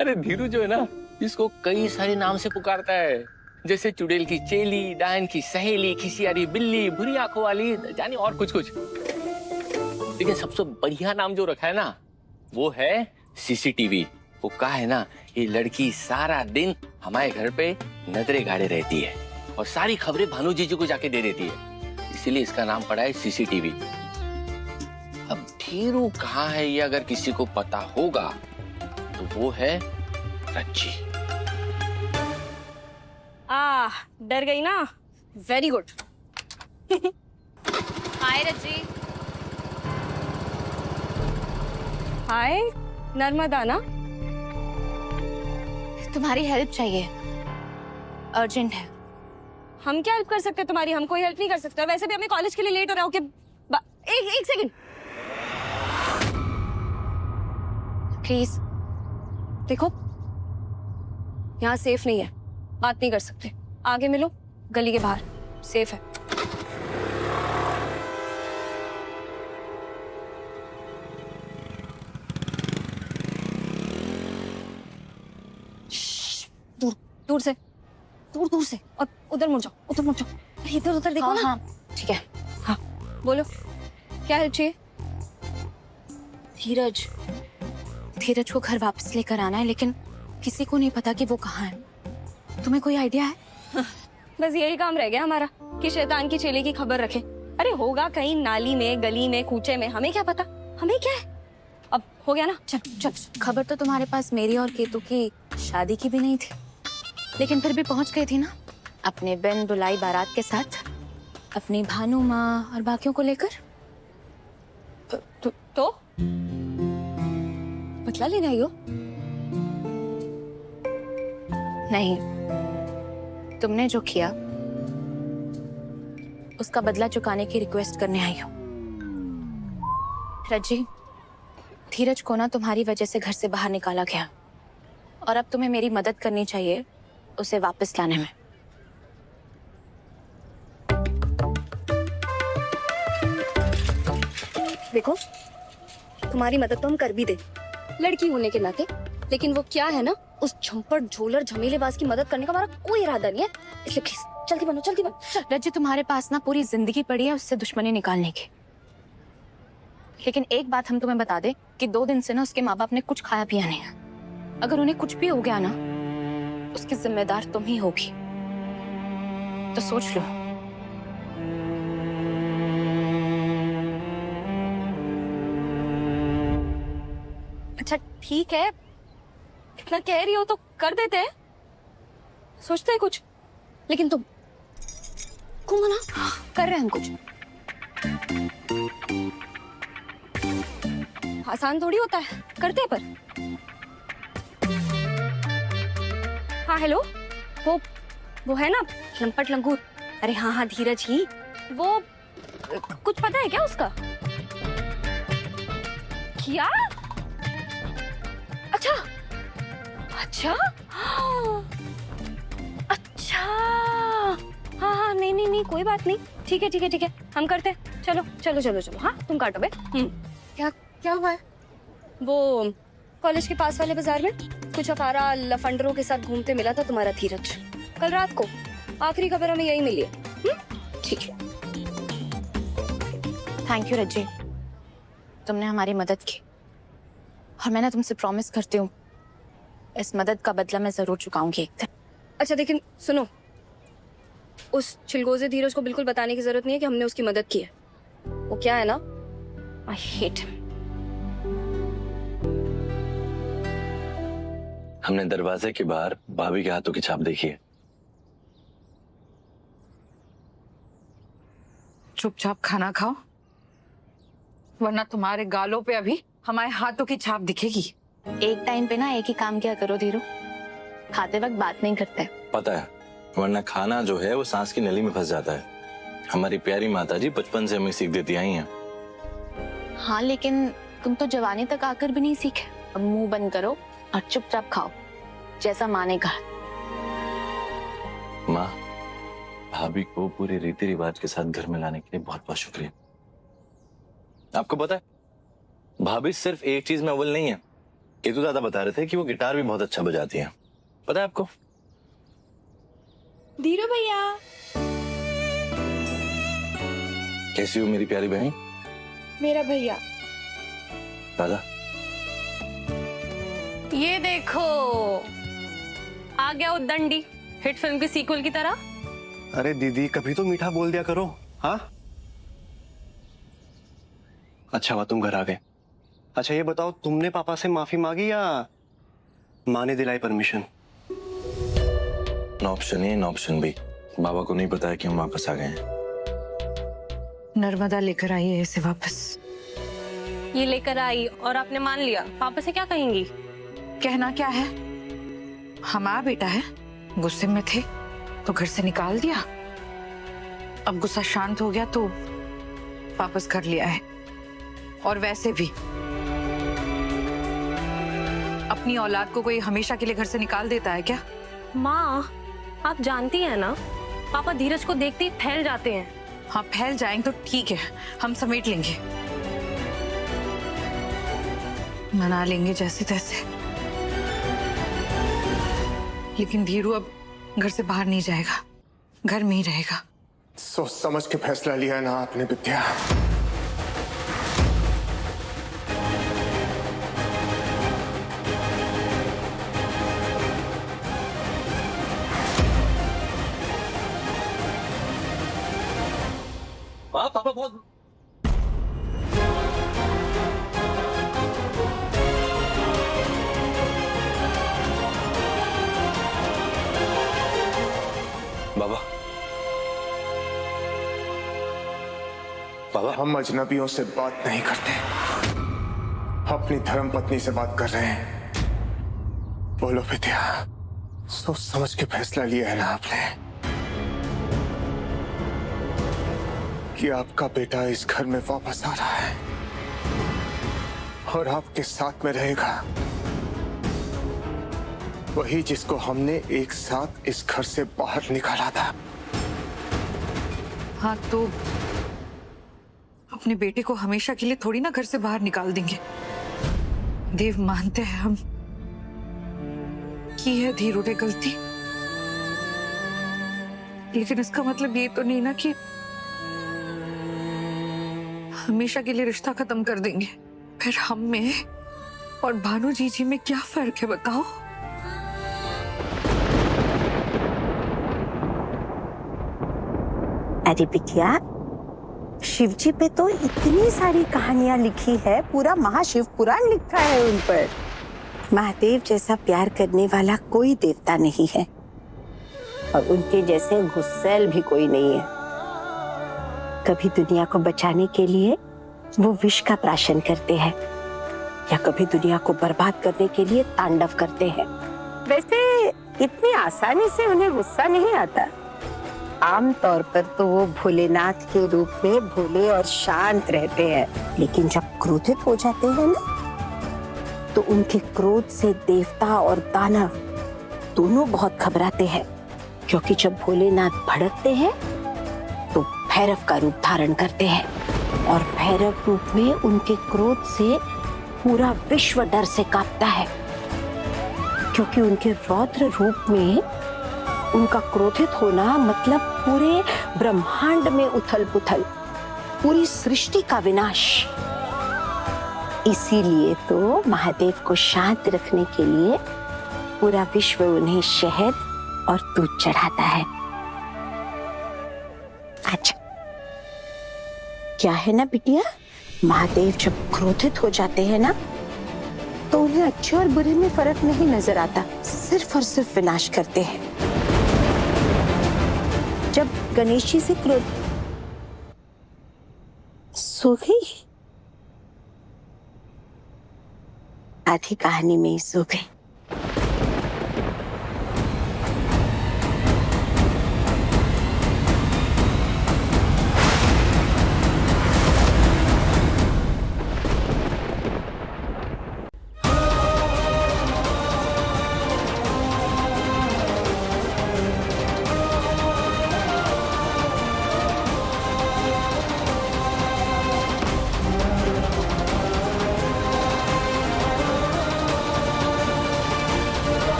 अरे धीरू जो है ना, इसको कई सारे नाम से पुकारता है, जैसे चुड़ैल की चेली, डायन की सहेली, खिसियारी बिल्ली, बुरी आंखों वाली, जाने और कुछ कुछ। लेकिन सबसे बढ़िया नाम जो रखा है ना, वो है सीसीटीवी। वो कहा है ना, ये लड़की सारा दिन हमारे घर पे नजरें गाड़े रहती है और सारी खबरें भानु जीजू को जाके दे देती है, इसीलिए इसका नाम पड़ा है सीसीटीवी। अब धीरू कहाँ है ये अगर किसी को पता होगा तो वो है रज्जी। डर गई ना? Very good. Hi Rajji. Hi Narmada ना? तुम्हारी हेल्प चाहिए, अर्जेंट है। हम क्या हेल्प कर सकते हैं तुम्हारी? हम कोई हेल्प नहीं कर सकता। वैसे भी हमें कॉलेज के लिए लेट हो रहा हो कि एक सेकंड प्लीज। देखो, यहाँ सेफ नहीं है, बात नहीं कर सकते। आगे मिलो, गली के बाहर सेफ है। दूर दूर से, दूर से। और उधर मुड़ जाओ, उधर मुड़ जाओ। इधर उधर देखो ना। हाँ ठीक है। हाँ बोलो, क्या हेल्प चाहिए? धीरज को घर वापस लेकर आना है, लेकिन किसी को नहीं पता कि वो कहाँ है। तुम्हें कोई आइडिया है? बस यही काम रह गया हमारा कि शैतान की चेले की खबर रखे। अरे होगा कहीं नाली में, गली में, कूचे में, हमें क्या पता? हमें क्या है? अब हो गया ना, चल। खबर तो तुम्हारे पास मेरी और केतु की शादी की भी नहीं थी, लेकिन फिर भी पहुंच गई थी ना, अपने बिन बुलाई बारात के साथ, अपनी भानु माँ और बाकियों को लेकर। तो बदला लेने आई हो? नहीं, तुमने जो किया उसका बदला चुकाने की रिक्वेस्ट करने आई हूँ। रज्जी, धीरज को ना तुम्हारी वजह से घर से बाहर निकाला गया और अब तुम्हें मेरी मदद करनी चाहिए उसे वापस लाने में। देखो, तुम्हारी मदद तो हम कर भी दे, लड़की होने के नाते, लेकिन वो क्या है ना, उस झंपट झोलर झमेलेबाज की मदद करने का हमारा कोई इरादा नहीं है। इसलिए प्लीज जल्दी बनो, जल्दी बनो। रज्जी, तुम्हारे पास ना पूरी जिंदगी पड़ी है उससे दुश्मनी निकालने की, लेकिन एक बात हम तुम्हें बता दे कि 2 दिन से ना उसके माँ बाप ने कुछ खाया पिया नहीं है। अगर उन्हें कुछ भी हो गया ना, उसकी जिम्मेदार तुम ही होगी, तो सोच लो। अच्छा ठीक है, इतना कह रही हो तो कर देते हैं, सोचते हैं कुछ। लेकिन तुम मना कर रहे हैं हम कुछ। आसान थोड़ी होता है, करते हैं पर। हाँ हेलो, वो है ना लंपट लंगूर? अरे हाँ धीरज ही। वो कुछ पता है क्या उसका? क्या? अच्छा अच्छा अच्छा। हाँ नहीं कोई बात नहीं, ठीक है, हम करते हैं। चलो हाँ तुम काटो बे। क्या हुआ है? वो कॉलेज के पास वाले बाजार में कुछ अफारा लफंडरों के साथ घूमते मिला था तुम्हारा धीरज, कल रात को। आखिरी खबर हमें यही मिली है। ठीक है। थैंक यू रज्जी, तुमने हमारी मदद की और मैं ना तुमसे प्रॉमिस करती हूँ इस मदद का बदला मैं जरूर चुकाऊंगी एक दिन। अच्छा लेकिन सुनो, उस छिलगोजे धीरज को बिल्कुल बताने की जरूरत नहीं है कि हमने उसकी मदद की है। वो क्या है ना, आई हेट हिम। हमने दरवाजे के बाहर भाभी के हाथों की छाप देखी है। चुपचाप खाना खाओ, वरना तुम्हारे गालों पे अभी हमारे हाथों की छाप दिखेगी। एक टाइम पे ना एक ही काम किया करो धीरू, खाते वक्त बात नहीं करते। पता है, वरना खाना जो है वो सांस की नली में फंस जाता है। हमारी प्यारी माताजी बचपन से हमें सीख देती आई हैं। हाँ लेकिन तुम तो जवानी तक आकर भी नहीं सीखे। अब मुंह बंद करो और चुपचाप खाओ, जैसा माँ ने कहा। माँ, भाभी को पूरे रीति रिवाज के साथ घर में लाने के लिए बहुत बहुत शुक्रिया। आपको पता है, भाभी सिर्फ एक चीज में अव्वल नहीं है, केतु दादा बता रहे थे कि वो गिटार भी बहुत अच्छा बजाती हैं। पता है आपको? धीरू भैया। कैसी हो मेरी प्यारी बहन? मेरा भैया। दादा ये देखो आ गया उद्दंडी, हिट फिल्म की सीक्वल की तरह। अरे दीदी कभी तो मीठा बोल दिया करो। हाँ अच्छा हुआ तुम घर आ गए। अच्छा ये बताओ, तुमने पापा से माफी मांगी या माँ ने दिलाई परमिशन? न ऑप्शन ए न ऑप्शन बी। बाबा को नहीं पता है कि हम वापस आ गए हैं। नर्मदा लेकर आई है इसे वापस। ये लेकर आई और आपने मान लिया, पापा से क्या कहेंगी? कहना क्या है, हमारा बेटा है, गुस्से में थे तो घर से निकाल दिया, अब गुस्सा शांत हो गया तो वापस कर लिया है। और वैसे भी अपनी औलाद को कोई हमेशा के लिए घर से निकाल देता है क्या? माँ आप जानती हैं ना, पापा धीरज को देखते ही फैल जाते हैं। हाँ फैल जाएंगे तो ठीक है, हम समेट लेंगे, मना लेंगे जैसे तैसे। लेकिन धीरू अब घर से बाहर नहीं जाएगा, घर में ही रहेगा। सोच समझ के फैसला लिया ना आपने विद्या। पापा बहुत बाबा बाबा हम अजनबियों से बात नहीं करते, अपनी धर्म पत्नी से बात कर रहे हैं। बोलो विद्या, सोच समझ के फैसला लिया है ना आपने कि आपका बेटा इस घर में वापस आ रहा है और आपके साथ में रहेगा, वही जिसको हमने एक साथ इस घर से बाहर निकाला था। हाँ तो अपने बेटे को हमेशा के लिए थोड़ी ना घर से बाहर निकाल देंगे। देव मानते हैं हम की है धीरू ने गलती, लेकिन इसका मतलब ये तो नहीं ना कि हमेशा के लिए रिश्ता खत्म कर देंगे। फिर हम में और भानु जी में क्या फर्क है बताओ? अरे बिटिया, शिव जी पे तो इतनी सारी कहानियां लिखी है, पूरा महाशिव पुराण लिखा है उन पर। महादेव जैसा प्यार करने वाला कोई देवता नहीं है और उनके जैसे गुस्सैल भी कोई नहीं है। कभी दुनिया को बचाने के लिए वो विष का प्राशन करते हैं या कभी दुनिया को बर्बाद करने के लिए तांडव करते हैं। वैसे इतनी आसानी से उन्हें गुस्सा नहीं आता। आमतौर पर तो वो भोलेनाथ के रूप में भोले और शांत रहते हैं, लेकिन जब क्रोधित हो जाते हैं ना, तो उनके क्रोध से देवता और दानव दोनों बहुत घबराते हैं, क्योंकि जब भोलेनाथ भड़कते हैं तो भैरव का रूप धारण करते हैं और भैरव रूप में उनके क्रोध से पूरा विश्व डर से कांपता है, क्योंकि उनके रौद्र रूप में उनका क्रोधित होना मतलब पूरे ब्रह्मांड में उथल पुथल, पूरी सृष्टि का विनाश। इसीलिए तो महादेव को शांत रखने के लिए पूरा विश्व उन्हें शहद और दूध चढ़ाता है। अच्छा क्या है ना बिटिया, महादेव जब क्रोधित हो जाते हैं ना, तो उन्हें अच्छे और बुरे में फर्क नहीं नजर आता, सिर्फ और सिर्फ विनाश करते हैं। जब गणेश जी से क्रोध सो गई, आधी कहानी में ही सो गई।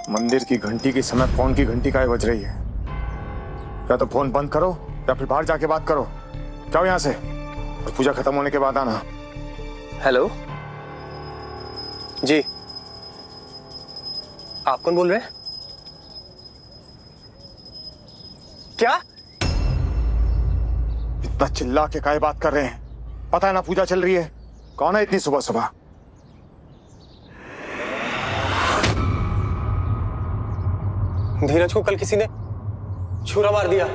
मंदिर की घंटी के समय फोन की घंटी काहे बज रही है? या तो फोन बंद करो या फिर बाहर जाके बात करो। जाओ यहाँ से और पूजा खत्म होने के बाद आना। हेलो जी, आप कौन बोल रहे हैं? क्या? इतना चिल्ला के काहे बात कर रहे हैं? पता है ना पूजा चल रही है। कौन है इतनी सुबह सुबह? धीरज को कल किसी ने छुरा मार दिया।